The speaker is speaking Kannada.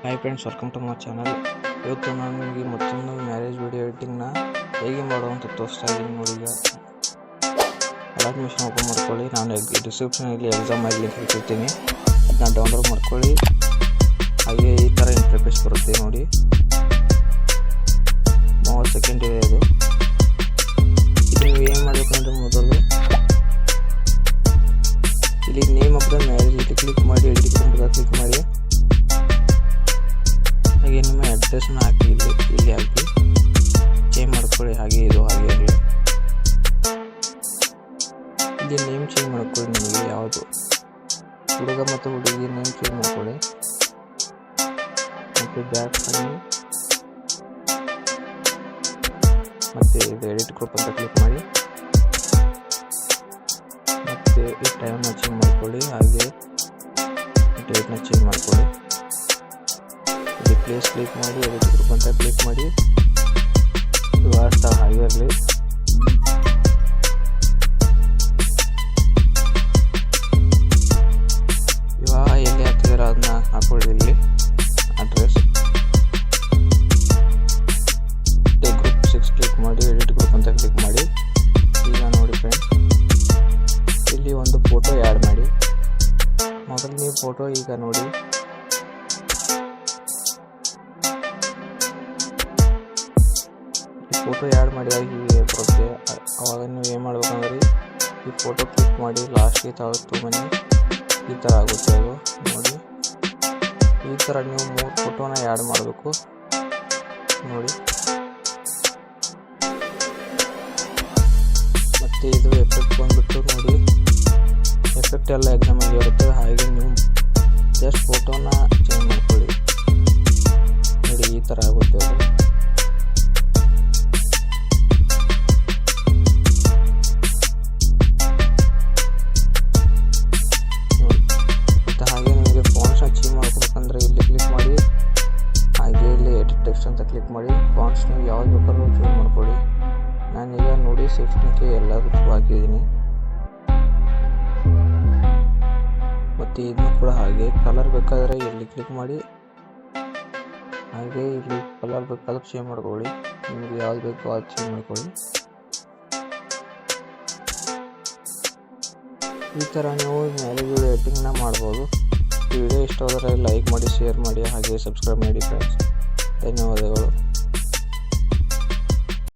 Hi friends, welcome to my channel. ಇವತ್ತು ನಾನು ನಿಮಗೆ ಮತ್ತೊಂದು ಮ್ಯಾರೇಜ್ ವಿಡಿಯೋ ಎಡಿಟಿಂಗ್ನ ಹೇಗೆ ಮಾಡುವಂತ ತೋರಿಸ್ತಾ ಇದ್ದೀನಿ ನೋಡಿ. ಈಗ ಅಡ್ಮಿಷನ್ ಓಪನ್ ಮಾಡ್ಕೊಳ್ಳಿ. ನಾನು ಡಿಸ್ಕ್ರಿಪ್ಷನಲ್ಲಿ ಎಕ್ಸಾಮ್ ಆಗಿ ಲಿಂಕ್ ಇಟ್ಟಿರ್ತೀನಿ, ಅದನ್ನ ಡೌನ್ಲೋಡ್ ಮಾಡ್ಕೊಳ್ಳಿ. ಹಾಗೆ ಈ ಥರ ಇಂಟರ್ಫೇಸ್ ಬರುತ್ತೆ ನೋಡಿ. 30 ಸೆಕೆಂಡ್ ಇದೆ ಇದು. ನೀವು ಏನು ಮಾಡಬೇಕಂದ್ರೆ ಮೊದಲು ಇಲ್ಲಿ ನೇಮ್ ಆಫ್ ದ ಮ್ಯಾರೇಜ್ ಇಲ್ಲಿ ಕ್ಲಿಕ್ ಮಾಡಿ, ಎಡಿಟ್ ಕ್ಲಿಕ್ ಮಾಡಿ. ಹಾಗೆ ನಿಮ್ಮ ಅಡ್ರೆಸ್ನ ಹಾಕಿ ಇಲ್ಲಿ ಹಾಕಿ ಚೇಂಜ್ ಮಾಡ್ಕೊಳ್ಳಿ. ಹಾಗೆ ಇದು ಹಾಗೆ ಇರಲಿ. ಇಲ್ಲಿ ನೇಮ್ ಚೇಂಜ್ ಮಾಡ್ಕೊಳ್ಳಿ. ನಿಮಗೆ ಯಾವುದು ಹುಡುಗ ಮತ್ತು ಹುಡುಗಿ ನೇಮ್ ಚೇಂಜ್ ಮಾಡ್ಕೊಳ್ಳಿ. ಮತ್ತು ಬ್ಯಾಕ್ ಬನ್ನಿ, ಮತ್ತು ಇದು ಎಡಿಟ್ ಗ್ರೂಪ್ ಅಂತ ಕ್ಲಿಕ್ ಮಾಡಿ. ಮತ್ತು ಈ ಟೈಮ್ನ ಚೇಂಜ್ ಮಾಡ್ಕೊಳ್ಳಿ. ಹಾಗೆ ಡೇಟ್ನ ಚೇಂಜ್ ಮಾಡ್ಕೊಳ್ಳಿ. ಪ್ಲೇಸ್ ಕ್ಲಿಕ್ ಮಾಡಿ, ಎಡಿಟ್ ಗ್ರೂಪ್ ಅಂತ ಕ್ಲಿಕ್ ಮಾಡಿ. ವಿವಾಹ ಸ್ಥಳ ಹಾಗೆ ಇರಲಿ. ವಿವಾಹ ಎಲ್ಲಿ ಆಗ್ತಿದಾರ ಅದನ್ನ ಹಾಕೊಳ್ಳಿ. ಇಲ್ಲಿ ಅಡ್ರೆಸ್ ಗ್ರೂಪ್ 6 ಕ್ಲಿಕ್ ಮಾಡಿ, ಎಡಿಟ್ ಗ್ರೂಪ್ ಅಂತ ಕ್ಲಿಕ್ ಮಾಡಿ. ಈಗ ನೋಡಿ ಫ್ರೆಂಡ್ಸ್, ಇಲ್ಲಿ ಒಂದು ಫೋಟೋ ಆ್ಯಡ್ ಮಾಡಿ. ಮೊದಲು ನೀವು ಫೋಟೋ ಈಗ ನೋಡಿ ಫೋಟೋ ಆ್ಯಡ್ ಮಾಡಿದಾಗ ಹೀಗೆ ಬರುತ್ತೆ. ಅವಾಗ ನೀವು ಏನು ಮಾಡ್ಬೇಕಂದ್ರೆ ಈ ಫೋಟೋ ಕ್ಲಿಕ್ ಮಾಡಿ ಲಾಸ್ಟ್ಗೆ ತಗೊಳ್ತು ಬನ್ನಿ. ಈ ಥರ ಆಗುತ್ತೆ ಅದು ನೋಡಿ. ಈ ಥರ ನೀವು 3 ಫೋಟೋನ ಆ್ಯಡ್ ಮಾಡಬೇಕು ನೋಡಿ. ಮತ್ತು ಇದು ಎಫೆಕ್ಟ್ ಬಂದುಬಿಟ್ಟು ನೋಡಿ, ಎಫೆಕ್ಟ್ ಎಲ್ಲ ಎಕ್ಸಾಮಲ್ಲಿ ಇರುತ್ತೆ. ಹಾಗೆ ನೀವು ಜಸ್ಟ್ ಫೋಟೋನ ಚೇಂಜ್ ಮಾಡ್ಕೊಳ್ಳಿ ನೋಡಿ. ಈ ಥರ ಆಗುತ್ತೆ ಅದು. ಇಲ್ಲಿ ಕ್ಲಿಕ್ ಮಾಡಿ, ಹಾಗೆ ಇಲ್ಲಿ ಎಡಿಟ್ ಟೆಕ್ಸ್ಟ್ ಅಂತ ಕ್ಲಿಕ್ ಮಾಡಿ. ಫಾಂಟ್ಸ್ ನೀವು ಯಾವ್ದು ಬೇಕಾದ್ರೂ ಚೂಸ್ ಮಾಡ್ಕೊಳ್ಳಿ. ನಾನೀಗ ನೋಡಿ 16ಕ್ಕೆ ಎಲ್ಲದಕ್ಕೂ ಹಾಕಿದ್ದೀನಿ. ಮತ್ತು ಇದನ್ನು ಕೂಡ ಹಾಗೆ ಕಲರ್ ಬೇಕಾದರೆ ಇಲ್ಲಿ ಕ್ಲಿಕ್ ಮಾಡಿ. ಹಾಗೆ ಇಲ್ಲಿ ಕಲರ್ ಬೇಕಾದ್ರೆ ಚೇಂಜ್ ಮಾಡ್ಕೊಳ್ಳಿ. ನಿಮಗೆ ಯಾವ್ದು ಬೇಕೋ ಅದು ಚೇಂಜ್ ಮಾಡ್ಕೊಳ್ಳಿ. ಈ ಥರ ನೀವು ಮ್ಯಾರೇಜ್ ವಿಡಿಯೋ ಎಡಿಟಿಂಗ್ನ ಮಾಡ್ಬೋದು. ವಿಡಿಯೋ ಇಷ್ಟ ಆದರೆ ಲೈಕ್ ಮಾಡಿ, ಶೇರ್ ಮಾಡಿ, ಹಾಗೆ ಸಬ್ಸ್ಕ್ರೈಬ್ ಮಾಡಿ ಫ್ರೆಂಡ್ಸ್. ಧನ್ಯವಾದಗಳು.